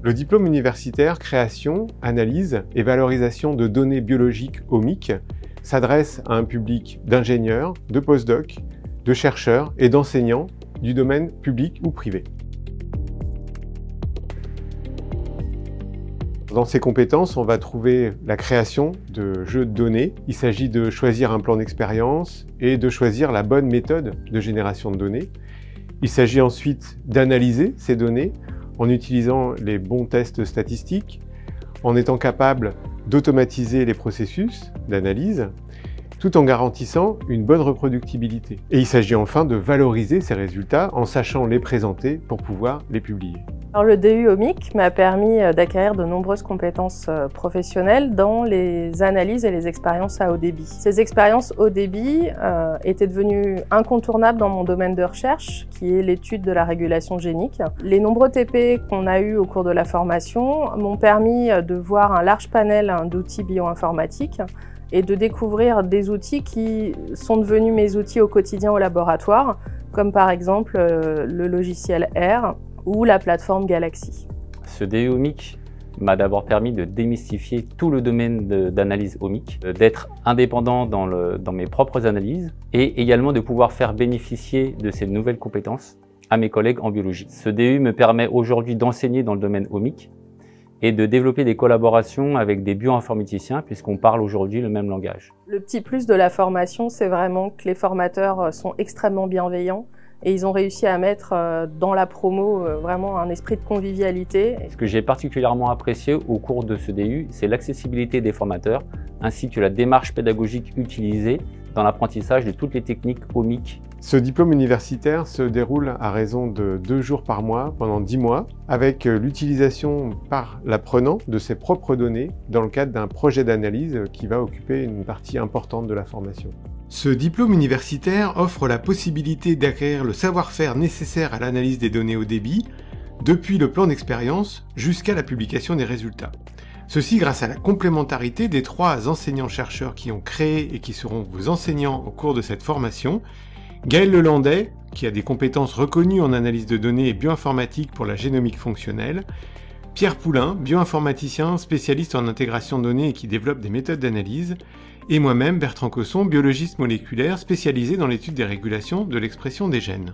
Le diplôme universitaire Création, Analyse et Valorisation de données biologiques omiques s'adresse à un public d'ingénieurs, de postdocs, de chercheurs et d'enseignants du domaine public ou privé. Dans ces compétences, on va trouver la création de jeux de données. Il s'agit de choisir un plan d'expérience et de choisir la bonne méthode de génération de données. Il s'agit ensuite d'analyser ces données en utilisant les bons tests statistiques, en étant capable d'automatiser les processus d'analyse, tout en garantissant une bonne reproductibilité. Et il s'agit enfin de valoriser ces résultats en sachant les présenter pour pouvoir les publier. Alors, le DU OMIC m'a permis d'acquérir de nombreuses compétences professionnelles dans les analyses et les expériences à haut débit. Ces expériences haut débit étaient devenues incontournables dans mon domaine de recherche, qui est l'étude de la régulation génique. Les nombreux TP qu'on a eus au cours de la formation m'ont permis de voir un large panel d'outils bioinformatiques et de découvrir des outils qui sont devenus mes outils au quotidien au laboratoire, comme par exemple le logiciel R, ou la plateforme Galaxy. Ce DU OMIC m'a d'abord permis de démystifier tout le domaine d'analyse omique, d'être indépendant dans mes propres analyses et également de pouvoir faire bénéficier de ces nouvelles compétences à mes collègues en biologie. Ce DU me permet aujourd'hui d'enseigner dans le domaine omique et de développer des collaborations avec des bioinformaticiens puisqu'on parle aujourd'hui le même langage. Le petit plus de la formation, c'est vraiment que les formateurs sont extrêmement bienveillants. Et ils ont réussi à mettre dans la promo vraiment un esprit de convivialité. Ce que j'ai particulièrement apprécié au cours de ce DU, c'est l'accessibilité des formateurs, ainsi que la démarche pédagogique utilisée dans l'apprentissage de toutes les techniques omiques. Ce diplôme universitaire se déroule à raison de 2 jours par mois pendant 10 mois, avec l'utilisation par l'apprenant de ses propres données dans le cadre d'un projet d'analyse qui va occuper une partie importante de la formation. Ce diplôme universitaire offre la possibilité d'acquérir le savoir-faire nécessaire à l'analyse des données haut débit, depuis le plan d'expérience jusqu'à la publication des résultats. Ceci grâce à la complémentarité des 3 enseignants-chercheurs qui ont créé et qui seront vos enseignants au cours de cette formation. Gaël Lelandais, qui a des compétences reconnues en analyse de données et bioinformatique pour la génomique fonctionnelle, Pierre Poulain, bioinformaticien spécialiste en intégration de données et qui développe des méthodes d'analyse, et moi-même, Bertrand Cosson, biologiste moléculaire spécialisé dans l'étude des régulations de l'expression des gènes.